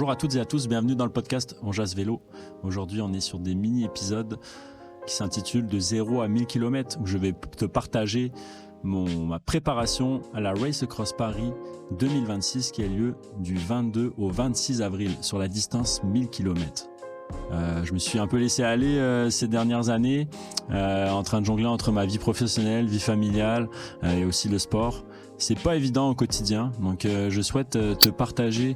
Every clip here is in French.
Bonjour à toutes et à tous, bienvenue dans le podcast On Jase Vélo. Aujourd'hui, on est sur des mini-épisodes qui s'intitulent de 0 à 1000 km où je vais te partager ma préparation à la Race Across Paris 2026 qui a lieu du 22 au 26 avril sur la distance 1000 km. Je me suis un peu laissé aller ces dernières années en train de jongler entre ma vie professionnelle, vie familiale et aussi le sport. C'est pas évident au quotidien, donc je souhaite te partager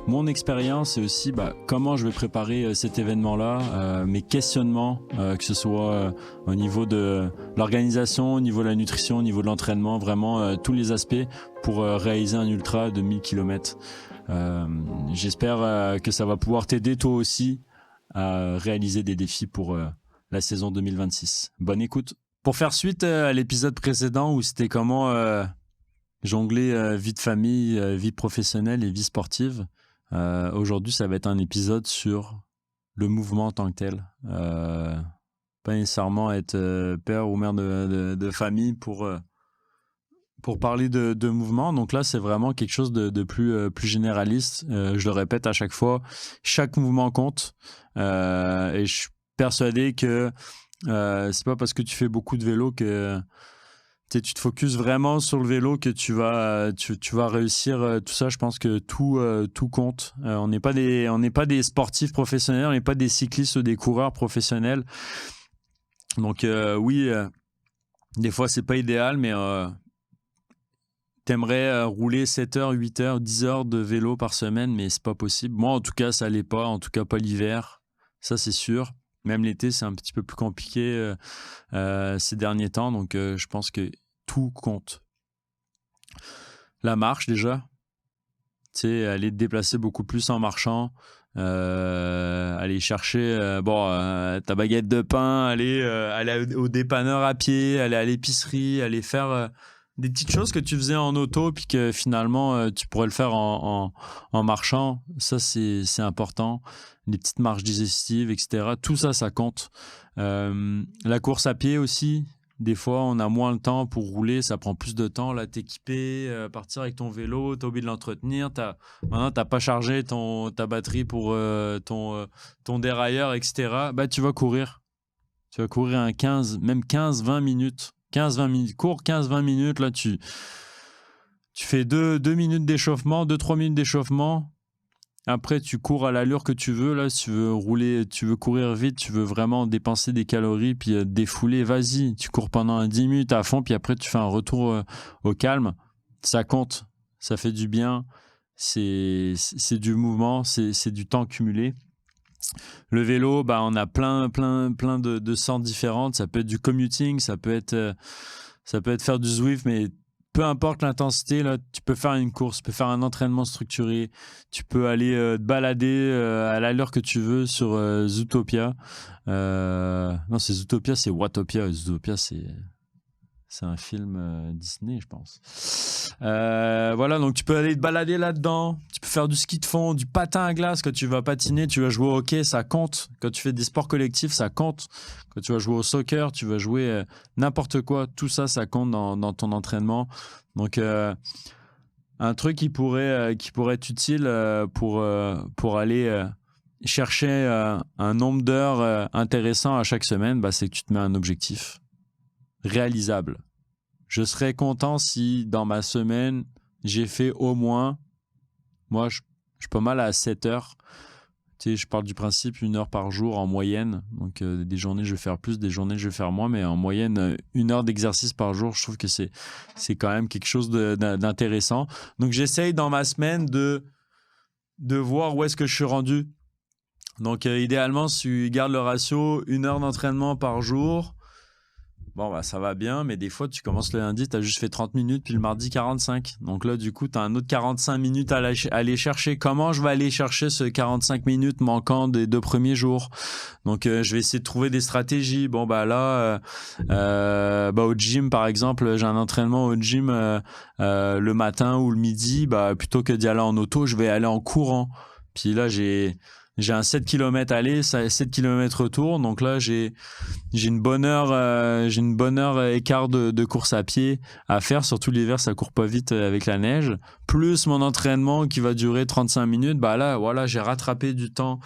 mon expérience et aussi comment je vais préparer cet événement-là, mes questionnements, que ce soit au niveau de l'organisation, au niveau de la nutrition, au niveau de l'entraînement, vraiment tous les aspects pour réaliser un ultra de 1000 km. J'espère que ça va pouvoir t'aider toi aussi à réaliser des défis pour la saison 2026. Bonne écoute. Pour faire suite à l'épisode précédent où c'était comment jongler vie de famille, vie professionnelle et vie sportive, aujourd'hui ça va être un épisode sur le mouvement en tant que tel. Pas nécessairement être père ou mère de famille pour parler de mouvement. Donc là c'est vraiment quelque chose de plus généraliste. Je le répète à chaque fois, chaque mouvement compte et je suis persuadé que c'est pas parce que tu fais beaucoup de vélo que tu te focuses vraiment sur le vélo que tu vas réussir tout ça. Je pense que tout compte. On n'est pas des sportifs professionnels, on n'est pas des cyclistes ou des coureurs professionnels. Donc oui, des fois c'est pas idéal, mais t'aimerais rouler 7 heures, 8 heures, 10 heures de vélo par semaine, mais c'est pas possible. Moi en tout cas ça l'est pas, en tout cas pas l'hiver, ça c'est sûr. Même l'été c'est un petit peu plus compliqué ces derniers temps, donc je pense que tout compte. La marche déjà, tu sais, aller te déplacer beaucoup plus en marchant, aller chercher ta baguette de pain, aller au dépanneur à pied, aller à l'épicerie, aller faire des petites choses que tu faisais en auto puis que finalement tu pourrais le faire en marchant. Ça c'est important. Les petites marches digestives, etc. Tout ça, ça compte. La course à pied aussi. Des fois, on a moins le temps pour rouler, ça prend plus de temps. Là, t'équiper, partir avec ton vélo, t'as oublié de l'entretenir. Maintenant, t'as pas chargé ta batterie pour ton dérailleur, etc. Tu vas courir. Tu vas courir un 15-20 minutes. 15-20 minutes. Cours 15-20 minutes. Là, tu fais 2 minutes d'échauffement, 2-3 minutes d'échauffement. Après, tu cours à l'allure que tu veux. Là, si tu veux rouler, tu veux courir vite, tu veux vraiment dépenser des calories puis défouler, vas-y. Tu cours pendant 10 minutes à fond, puis après, tu fais un retour au calme. Ça compte, ça fait du bien. C'est du mouvement, c'est du temps cumulé. Le vélo, on a plein de sortes différentes. Ça peut être du commuting, ça peut être faire du Zwift, mais peu importe l'intensité, là, tu peux faire une course, tu peux faire un entraînement structuré, tu peux aller te balader à l'allure que tu veux sur Zootopia. Non, c'est Zootopia, c'est Watopia. Zootopia, c'est un film Disney, je pense. Voilà, donc tu peux aller te balader là-dedans. Tu peux faire du ski de fond, du patin à glace. Quand tu vas patiner, tu vas jouer au hockey, ça compte. Quand tu fais des sports collectifs, ça compte. Quand tu vas jouer au soccer, tu vas jouer n'importe quoi. Tout ça, ça compte dans ton entraînement. Donc, un truc qui pourrait être utile pour aller chercher un nombre d'heures intéressant à chaque semaine, c'est que tu te mets un objectif réalisable. Je serais content si dans ma semaine, j'ai fait au moins, moi je suis pas mal à 7 heures. Tu sais, je parle du principe 1 heure par jour en moyenne. Donc des journées je vais faire plus, des journées je vais faire moins, mais en moyenne 1 heure d'exercice par jour, je trouve que c'est quand même quelque chose d'intéressant. Donc j'essaye dans ma semaine de voir où est-ce que je suis rendu. Donc idéalement, si tu gardes le ratio 1 heure d'entraînement par jour, ça va bien, mais des fois, tu commences le lundi, tu as juste fait 30 minutes, puis le mardi, 45. Donc là, du coup, tu as un autre 45 minutes à aller chercher. Comment je vais aller chercher ce 45 minutes manquant des 2 premiers jours? Donc, je vais essayer de trouver des stratégies. Au gym, par exemple, j'ai un entraînement au gym le matin ou le midi. Plutôt que d'y aller en auto, je vais aller en courant. Puis là, j'ai j'ai un 7 km aller, 7 km retour. Donc là, j'ai une bonne heure et quart de course à pied à faire. Surtout l'hiver, ça court pas vite avec la neige. Plus mon entraînement qui va durer 35 minutes. Bah là, voilà, j'ai rattrapé du temps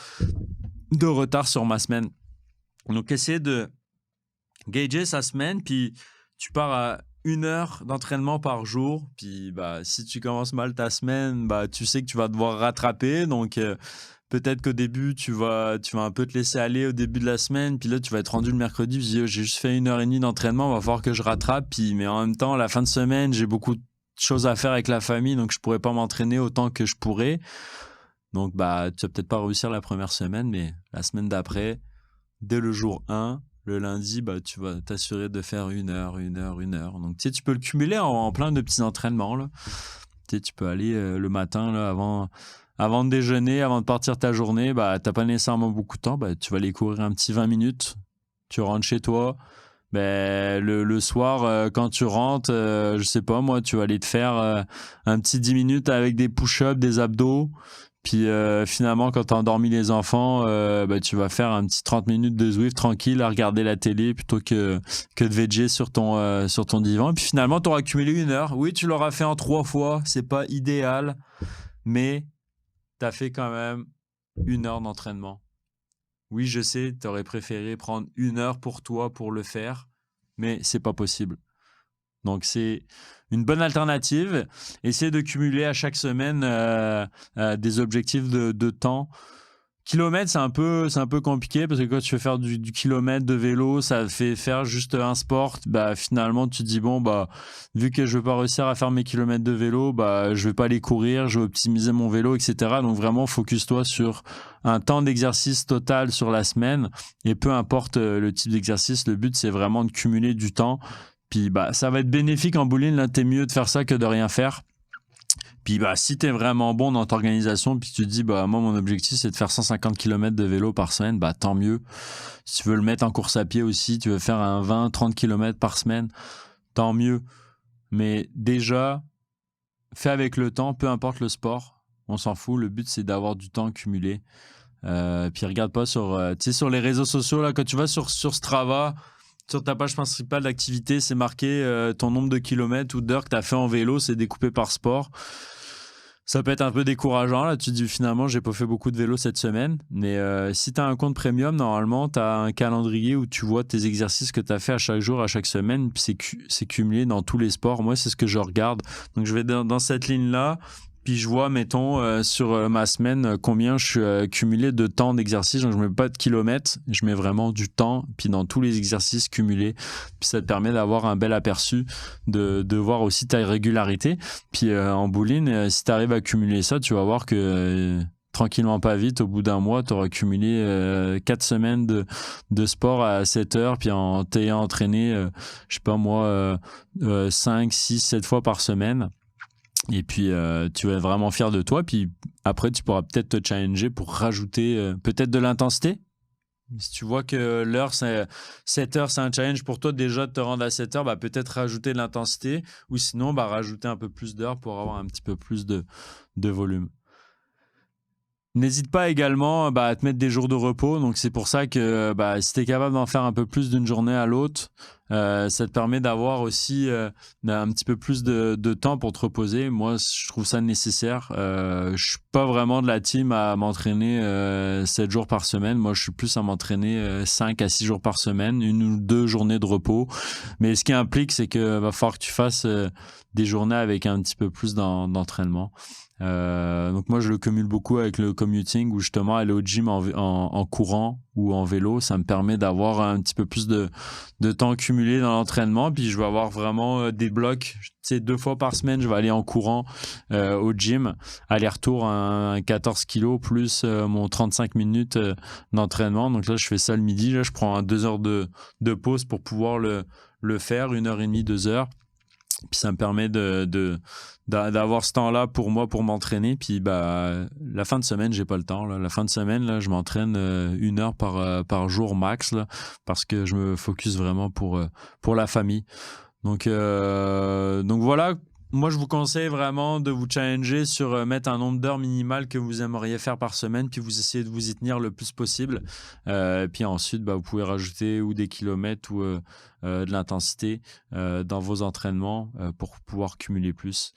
de retard sur ma semaine. Donc, essayer de gager sa semaine, puis tu pars à 1 heure d'entraînement par jour. Puis, bah, si tu commences mal ta semaine, bah, tu sais que tu vas devoir rattraper. Donc, peut-être qu'au début, tu vas un peu te laisser aller au début de la semaine. Puis là, tu vas être rendu le mercredi. Tu dis, j'ai juste fait 1h30 d'entraînement. Il va falloir que je rattrape. Puis, mais en même temps, à la fin de semaine, j'ai beaucoup de choses à faire avec la famille. Donc, je pourrais pas m'entraîner autant que je pourrais. Donc, bah, tu vas peut-être pas réussir la première semaine. Mais la semaine d'après, dès le jour 1, le lundi, bah, tu vas t'assurer de faire 1 heure. Donc, tu sais, tu peux le cumuler en plein de petits entraînements, là. Tu sais, tu peux aller le matin, là, avant de déjeuner, avant de partir ta journée, bah, t'as pas nécessairement beaucoup de temps, bah, tu vas aller courir un petit 20 minutes. Tu rentres chez toi. Ben, le soir, quand tu rentres, je sais pas, moi, tu vas aller te faire un petit 10 minutes avec des push-ups, des abdos. Puis finalement, quand tu as endormi les enfants, ben, tu vas faire un petit 30 minutes de Zwift tranquille à regarder la télé plutôt que de veger sur ton divan. Puis finalement, tu auras accumulé 1 heure. Oui, tu l'auras fait en 3 fois. C'est pas idéal, mais tu as fait quand même 1 heure d'entraînement. Oui, je sais, tu aurais préféré prendre 1 heure pour toi pour le faire, mais c'est pas possible. Donc, c'est une bonne alternative. Essayez de cumuler à chaque semaine des objectifs de temps. Kilomètres, c'est un peu compliqué parce que quand tu veux faire du kilomètre de vélo, ça fait faire juste un sport. Bah, finalement, tu te dis, bon, bah, vu que je ne vais pas réussir à faire mes kilomètres de vélo, bah, je ne vais pas les courir, je vais optimiser mon vélo, etc. Donc, vraiment, focus-toi sur un temps d'exercice total sur la semaine. Et peu importe le type d'exercice, le but, c'est vraiment de cumuler du temps. Puis, bah, ça va être bénéfique en bowling. Là, t'es mieux de faire ça que de rien faire. Puis, bah, si t'es vraiment bon dans ton organisation, puis tu te dis, bah, moi, mon objectif, c'est de faire 150 km de vélo par semaine, bah, tant mieux. Si tu veux le mettre en course à pied aussi, tu veux faire un 20-30 km par semaine, tant mieux. Mais déjà, fais avec le temps, peu importe le sport. On s'en fout. Le but, c'est d'avoir du temps cumulé. Puis, regarde pas sur les réseaux sociaux, là, quand tu vas sur Strava, sur ta page principale d'activité, c'est marqué ton nombre de kilomètres ou d'heures que tu as fait en vélo, c'est découpé par sport. Ça peut être un peu décourageant. Là, tu te dis finalement, j'ai pas fait beaucoup de vélo cette semaine. Mais si tu as un compte premium, normalement, tu as un calendrier où tu vois tes exercices que tu as fait à chaque jour, à chaque semaine. Puis c'est cumulé dans tous les sports. Moi, c'est ce que je regarde. Donc, je vais dans cette ligne-là. Puis je vois, mettons, sur ma semaine, combien je suis cumulé de temps d'exercice. Donc, je ne mets pas de kilomètres, je mets vraiment du temps, puis dans tous les exercices cumulés. Puis ça te permet d'avoir un bel aperçu, de voir aussi ta régularité. Puis en bowling, si tu arrives à cumuler ça, tu vas voir que tranquillement pas vite, au bout d'un mois, tu auras cumulé 4 semaines de sport à 7 heures, puis en t'ayant entraîné, je sais pas moi, 5, 6, 7 fois par semaine. Et puis, tu vas être vraiment fier de toi. Puis après, tu pourras peut-être te challenger pour rajouter peut-être de l'intensité. Si tu vois que l'heure, 7 heures, c'est un challenge pour toi déjà de te rendre à 7 heures, bah, peut-être rajouter de l'intensité. Ou sinon, bah, rajouter un peu plus d'heures pour avoir un petit peu plus de volume. N'hésite pas également à te mettre des jours de repos. Donc, c'est pour ça que si tu es capable d'en faire un peu plus d'une journée à l'autre, ça te permet d'avoir aussi un petit peu plus de temps pour te reposer. Moi, je trouve ça nécessaire. Je suis pas vraiment de la team à m'entraîner 7 jours par semaine. Moi, je suis plus à m'entraîner 5 à 6 jours par semaine, 1 ou 2 journées de repos. Mais ce qui implique, c'est que va falloir que tu fasses des journées avec un petit peu plus d'entraînement. Donc moi je le cumule beaucoup avec le commuting où justement aller au gym en courant ou en vélo, ça me permet d'avoir un petit peu plus de temps cumulé dans l'entraînement. Puis je vais avoir vraiment des blocs, tu sais, 2 fois par semaine je vais aller en courant au gym, aller-retour un 14 kilos plus mon 35 minutes d'entraînement. Donc là je fais ça le midi, là je prends 2 heures de pause pour pouvoir le faire, 1h30, 2 heures. Puis ça me permet d'avoir ce temps-là pour moi pour m'entraîner. Puis la fin de semaine, j'ai pas le temps. Là. La fin de semaine, là, je m'entraîne 1 heure par jour max là, parce que je me focus vraiment pour la famille. Donc voilà. moi, je vous conseille vraiment de vous challenger sur mettre un nombre d'heures minimal que vous aimeriez faire par semaine, puis vous essayez de vous y tenir le plus possible. Puis ensuite, vous pouvez rajouter ou des kilomètres ou de l'intensité dans vos entraînements pour pouvoir cumuler plus.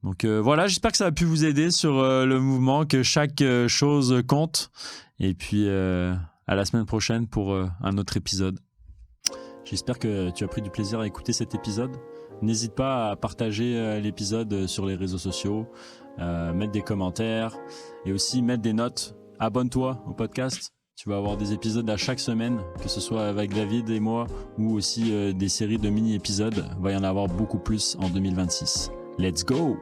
Donc voilà, j'espère que ça a pu vous aider sur le mouvement, que chaque chose compte. Et puis à la semaine prochaine pour un autre épisode. J'espère que tu as pris du plaisir à écouter cet épisode. N'hésite pas à partager l'épisode sur les réseaux sociaux, mettre des commentaires et aussi mettre des notes. Abonne-toi au podcast. Tu vas avoir des épisodes à chaque semaine, que ce soit avec David et moi ou aussi des séries de mini-épisodes. Il va y en avoir beaucoup plus en 2026. Let's go!